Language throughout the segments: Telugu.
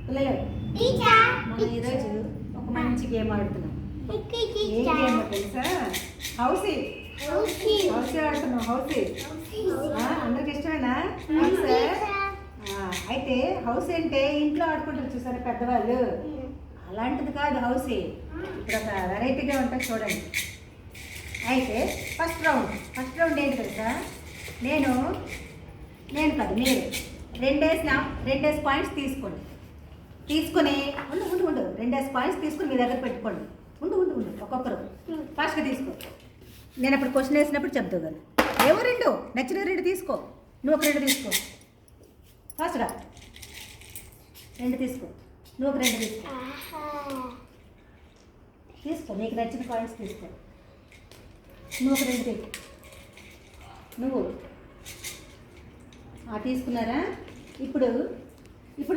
పిల్లలు మనం ఈరోజు ఒక మంచి గేమ్ ఆడుతున్నాం. ఏ గేమ్ తెలుసా? హౌసీ ఆడుతున్నాం. హౌసీ అందరికి ఇష్టమేనా? అయితే హౌస్ అంటే ఇంట్లో ఆడుకుంటారు చూసారా పెద్దవాళ్ళు, అలాంటిది కాదు హౌసీ. ఇప్పుడు ఒక వెరైటీగా ఉంటుంది చూడండి. అయితే ఫస్ట్ రౌండ్ ఏంటి తెలుసా? నేను కాదు మీరు రెండేసి పాయింట్స్ తీసుకొని ఉండు 2 పాయింట్స్ తీసుకుని మీ దగ్గర పెట్టుకోండి. ఉండు ఒక్కొక్కరు ఫాస్ట్గా తీసుకో. నేను అప్పుడు క్వశ్చన్ వేసినప్పుడు చెప్తావు కదా. ఏవో 2 నచ్చిన 2 తీసుకో. నువ్వు ఒక 2 తీసుకో. ఫాస్ట్గా 2 తీసుకో. నువ్వు ఒక 2 తీసుకో. నీకు నచ్చిన పాయింట్స్ తీసుకో. నువ్వు ఒక 2 తీసుకో. నువ్వు తీసుకున్నారా? ఇప్పుడు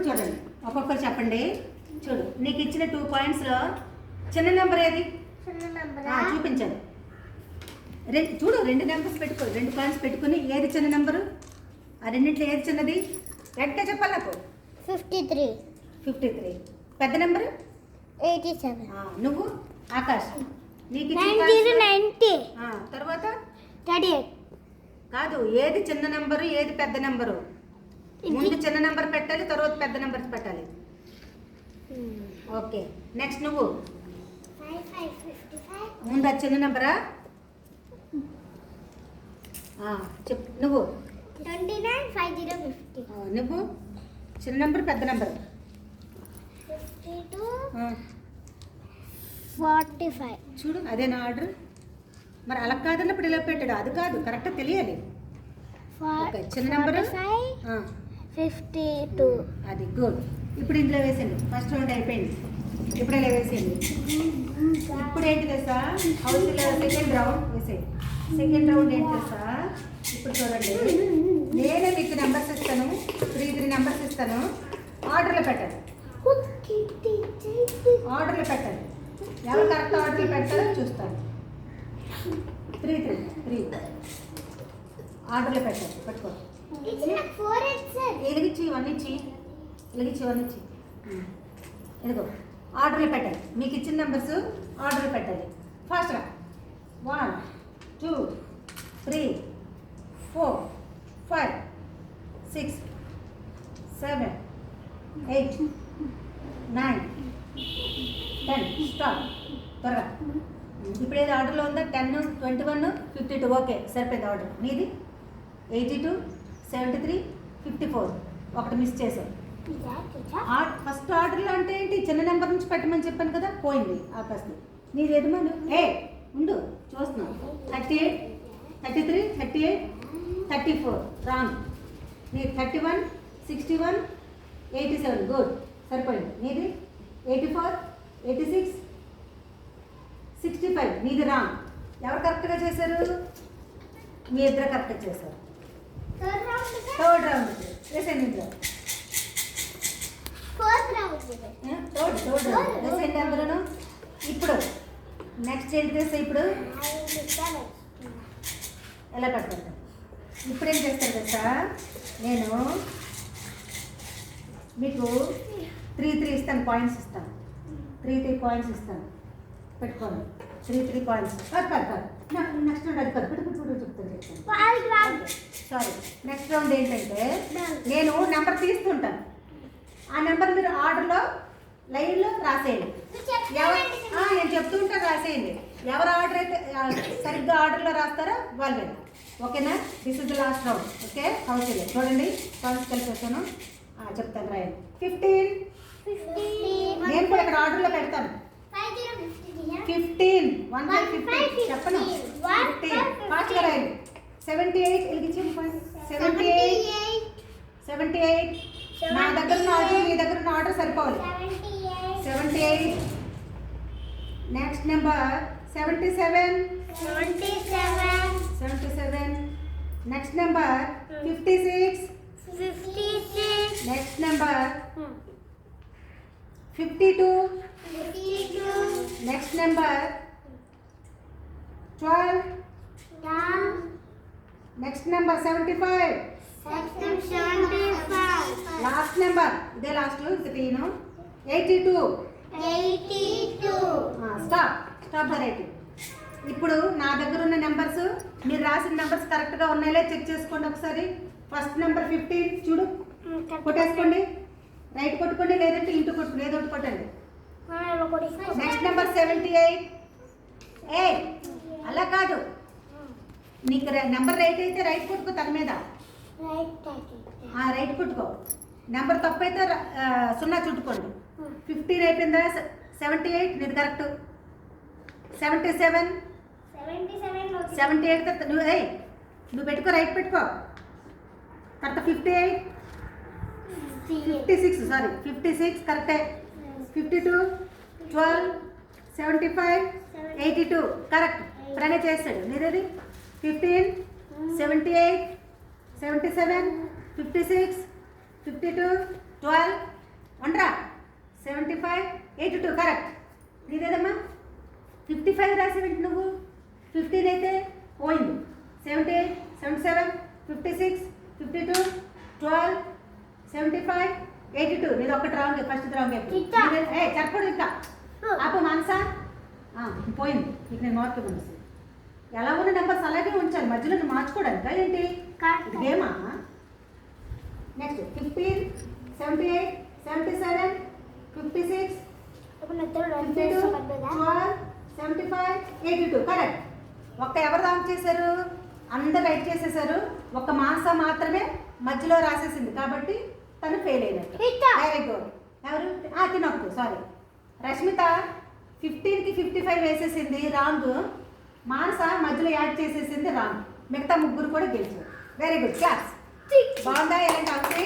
చూడండి, ఒక్కొక్కరు చెప్పండి. చూడు, నీకు ఇచ్చిన 2 పాయింట్స్లో చిన్న నెంబర్ ఏది? చూపించాను. చూడు 2 నెంబర్స్ పెట్టుకో. 2 పాయింట్స్ పెట్టుకుని ఏది చిన్న నెంబరు? ఆ రెండింటిలో ఏది చిన్నది? గట్టిగా చెప్పాలి నాకు. 53. పెద్ద నెంబరు 87. నువ్వు ఆకాష్ నీకు 90. తర్వాత 38. కాదు, ఏది చిన్న నెంబరు ఏది పెద్ద నెంబరు? ముందు చిన్న నెంబర్ పెట్టాలి, తర్వాత పెద్ద నెంబర్స్ పెట్టాలి. ఓకే, నెక్స్ట్ నువ్వు 55. ముందు అది చిన్న నెంబరా? చెప్పు. నువ్వు 29. 50. 50. నువ్వు చిన్న నెంబర్ పెద్ద నెంబర్? 52. 45. చూడు, అదే నా ఆర్డర్. మరి అలా కాదన్నప్పుడు ఇలా పెట్టాడు. అది కాదు, కరెక్ట్గా తెలియాలి. ఓకే, చిన్న నెంబర్ 52. అది గుడ్. ఇప్పుడు ఇందులో వేసేయండి. ఫస్ట్ రౌండ్ అయిపోయింది. ఇప్పుడు ఇలా వేసేయండి. ఇప్పుడు ఏంటి తెలుసా? హౌస్లో సెకండ్ రౌండ్ వేసేయండి. సెకండ్ రౌండ్ ఏంటి తెలుసా? ఇప్పుడు చూడండి, నేనే మీకు నెంబర్స్ ఇస్తాను. 3 నెంబర్స్ ఇస్తాను. ఆర్డర్లో పెట్టండి. ఎవరు కరెక్ట్ ఆర్డర్లో పెడతారో చూస్తాను. 3 ఆర్డర్లో పెట్టండి. పట్టుకో. ఎలిగించి ఇవన్నీ ఇచ్చి ఎదుగో. ఆర్డర్లో పెట్టండి. మీకు ఇచ్చిన నెంబర్స్ ఆర్డర్లో పెట్టండి. ఫాస్ట్గా 1 2 3 4 5 6 7 8 9 10. స్టాప్. త్వరగా. ఇప్పుడు ఏది ఆర్డర్లో ఉందా? 10 21 52. ఓకే, సరిపోయింది ఆర్డర్. మీది 82 73 54. ఒకటి మిస్ చేసాం. ఫస్ట్ ఆర్డర్లో అంటే ఏంటి? చిన్న నెంబర్ నుంచి పెట్టమని చెప్పాను కదా, పోయింది ఆకాశం. నీది ఎదుమను ఉండు చూస్తున్నాను. 38 33 38 34. రాంగ్. నీది 31 61 87. గుడ్, సరిపోయింది. నీది 84 86 65. నీది రాంగ్. ఎవరు కరెక్ట్గా చేశారు? మీ ఇద్దరు కరెక్ట్గా చేశారు. థర్డ్ రౌండ్ వేసేయండి. ఇందులో థర్డ్ రౌండ్ వేసేయండి అందరూ. ఇప్పుడు నెక్స్ట్ ఏంటి చేస్తే? ఇప్పుడు ఎలా పెడతారు? ఇప్పుడు ఏం చేస్తారు తెలుసా? నేను మీకు 3 ఇస్తాను. పాయింట్స్ ఇస్తాను. 3 పాయింట్స్ ఇస్తాను. పెట్టుకోండి. 3 పాయింట్స్. నెక్స్ట్ రౌండ్ అది చెప్తాను. సారీ, నెక్స్ట్ రౌండ్ ఏంటంటే నేను నెంబర్ తీస్తుంటాను. ఆ నెంబర్ మీరు ఆర్డర్లో లైన్లో రాసేయండి. నేను చెప్తూ ఉంటాను, రాసేయండి. ఎవరు ఆర్డర్ అయితే సరిగ్గా ఆర్డర్లో రాస్తారో వాళ్ళే. ఓకేనా? This is the last round. Okay, house చూడండి. పాయింట్స్ కలిపేస్తాను. చెప్తాను, రాయండి. 15. నేను కూడా ఇక్కడ ఆర్డర్లో పెడతాను. 15 1 by 15 చెప్పను. 15 ఫాస్ట్గా రాయండి. 78 ఎలిగించండి. 78 నా దగ్గర ఉన్న ఆర్డర్ మీ దగ్గర ఉన్న ఆర్డర్ సరిపోవాలి. 78. Next number 77. Next number 56. Next number 52. Next number 12. Next number 75. Last number ఇదే లాస్ట్ తీను 82. Stop the writing. ఇప్పుడు నా దగ్గర ఉన్న నెంబర్స్ మీరు రాసిన నెంబర్స్ కరెక్ట్గా ఉన్నాయో చెక్ చేసుకోండి ఒకసారి. ఫస్ట్ నెంబర్ 15 చూడు, కొట్టేసుకోండి. రైట్ కొట్టుకోండి, లేదంటే ఇంటూ కొట్టుకోండి, ఏదో ఒకటి కొట్టండి. Next number 78. అలా కాదు, నీకు నెంబర్ రైట్ అయితే రైట్ కొట్టుకో తన మీద. రైట్ కొట్టుకో. నెంబర్ తప్పు అయితే 0 చుట్టుకోండి. 15 అయిపోయిందా? 78 నీది కరెక్ట్. 77 78 తర్వాత నువ్వు పెట్టుకో, రైట్ పెట్టుకో. తర్వాత 58 56 సారీ 56 కరెక్టే. 52 12 75 82 కరెక్ట్. ప్రణే చేస్తాడు నీదేది. 15 78 77 56 52 12 1 75 82 కరెక్ట్. నీదేదమ్మా 55 రాసేవేంటి నువ్వు? 15 అయితే పోయింది. 78 77 56 52 12 75 82 నీది ఒకటి రాంగ్. ఫస్ట్ రాంగ్ చెప్పడు ఇంకా ఆపు మానసా. పోయింది. నీకు నేను మార్క్ ఇవ్వండి. ఎలా ఉన్న నెంబర్స్ అలాగే ఉంచాలి, మధ్యలో నువ్వు మార్చుకోవడానికి ఏంటి ఇదేమా. Next 15 78 77 56 52 12 75 82 correct. ఒక్క ఎవరు రాంగ్ చేశారు? అందరు రైట్ చేసేసారు. ఒక్క మానస మాత్రమే మధ్యలో రాసేసింది కాబట్టి తను ఫెయిల్ అయినట్టు. Very good. ఎవరు? తినొద్దు సారీ. రష్మిత 15కి 55 వేసేసింది రాంగ్. మానస మధ్యలో యాడ్ చేసేసింది రాంగ్. మిగతా ముగ్గురు కూడా గెలిచారు. Very good class. బాగుందా? ఎలాంటి అవుతాయి?